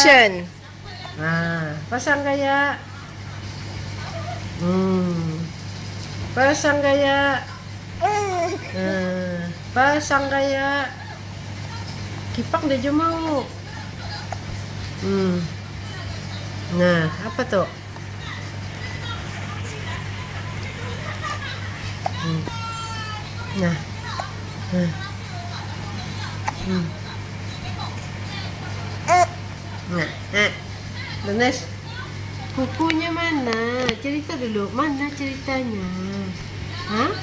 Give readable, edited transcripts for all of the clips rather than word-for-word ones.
Action. Nah, pasang gaya. Pasang gaya. Pasang gaya. Kipang dia mau. Nah, apa tuh? Nah. Danes, kukunya mana? Cerita dulu, mana ceritanya? Hah?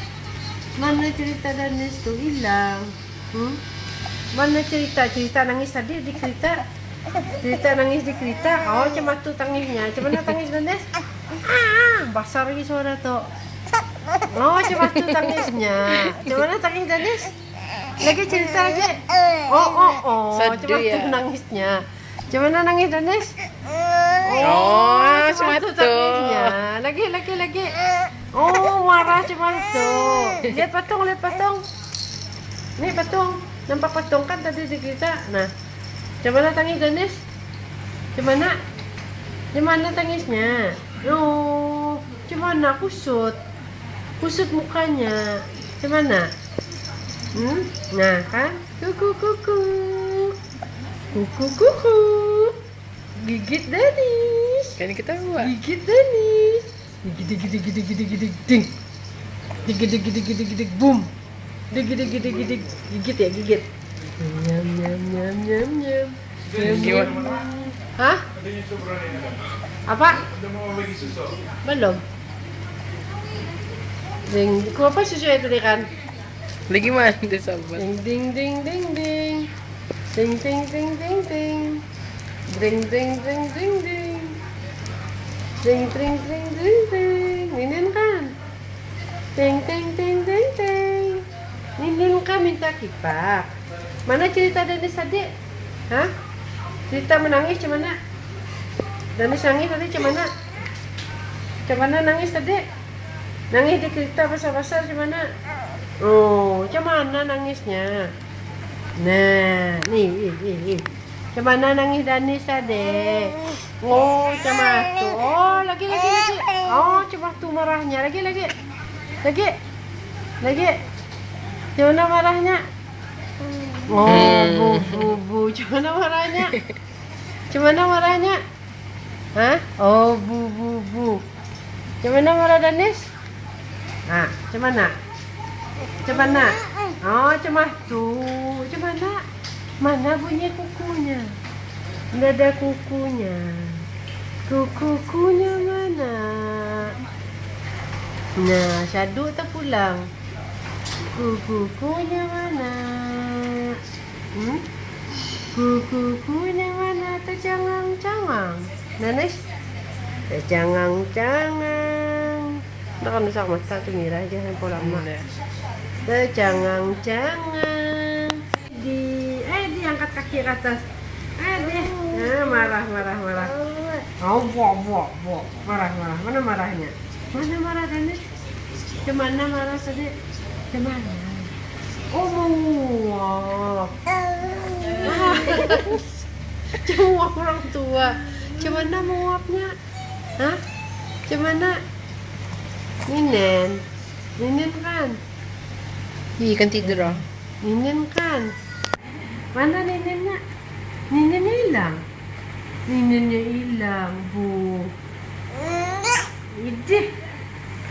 Mana cerita Danes tuh hilang? Mana cerita? Cerita nangis tadi di cerita. Cerita nangis di cerita. Oh, cuma tuh tangisnya. Cuma tangis Danes? Basar lagi suara tuh. Oh, cuma tuh tangisnya. Cuma tangis Danes? Lagi cerita lagi. Oh. Cuma tuh nangisnya. Gimana nangis Danes? Cuma tuh tangisnya. Lagi. Oh, marah cuma tuh. Lihat patung. Nih patung. Nampak patung kan tadi di kita. Nah, gimana tangis Danes? Gimana tangisnya? Oh, gimana kusut mukanya. Gimana? Nah kan, kuku. Gigit Danis. Kan kita buat. Gigit Danis. Gigit. Gigit. Boom. Gigit ya, gigit. Nyam. Gimana? Hah? Apa? Belum. Kau apa susu itu deh kan? Lagi mana deh sahabat? Ding. Ting. Ninin kan? Ting. Ninin kan minta kipak. Mana cerita Danis tadi? Hah? Cerita menangis cemana? Danis nangis tadi cemana? Cemana nangis tadi? Nangis di cerita pasal-pasal cemana? Oh, cemana nangisnya? Nah, nih. Cemana nangis Danis tadi? Oh, cuma tuh. Oh, lagi. Oh, cuma tuh marahnya. Lagi. Cemana marahnya? Oh, bu. Cemana marahnya? Hah? Oh, bu. Cemana marah Danis? Nah, cemana? Oh, cuma tuh. Cemana? Mana bunyi kukunya? Nggak ada kukunya. Kukunya mana? Nah, Syadu tak pulang. Kukunya mana? Kukunya mana? Tercangang-cangang. Nanis? Tercangang-cangang. Nggak kan rusak mata tuh Mira aja sampai lama. Tercangang-cangang. Diangkat kaki ke atas. Marah. Oh, bo. Marah. Mana marahnya? Mana marah Danis? Kemana marah tadi? Kemana? Oh, menguap. Cuma orang tua. Kemana menguapnya? Hah? Kemana? Ninen kan? Iya kan tidur. Ninen kan? Mana Ninennya? Ninennya hilang, Bu. Idih.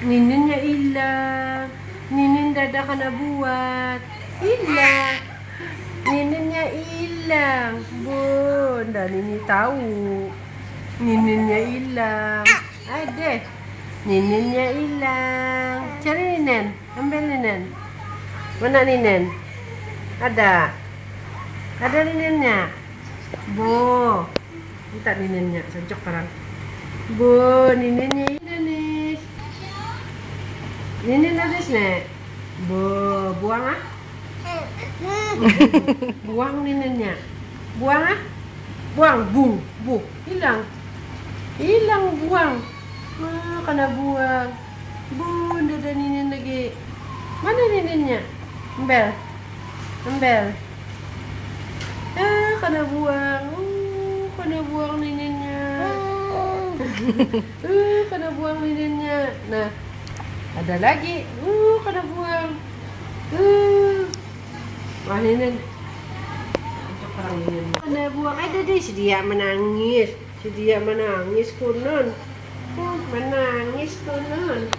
Ninennya hilang. Ninen dada kena buat. Hilang. Ninennya hilang, Bu. Dan ini tahu. Ninennya hilang. Ada. Ninennya hilang. Cari Ninen. Ambil Ninen. Mana Ninen? Ada Ninennya. Bu. Minta Ninennya. Sencok parang. Bu, Ninennya Danis. Ninen Danis nek. Bu, buang ah. Buang Ninennya. Buang ah. Buang, bu. Hilang, buang. Kena buang. Bu, ada Ninen lagi. Mana Ninennya? Embel. Kena buang. kena buang lininnya. Kena buang lininnya. Nah, ada lagi. Kena buang. Wah, linin. Kena buang. Ada deh, si dia menangis. Si dia menangis, kunon. Menangis, kunon.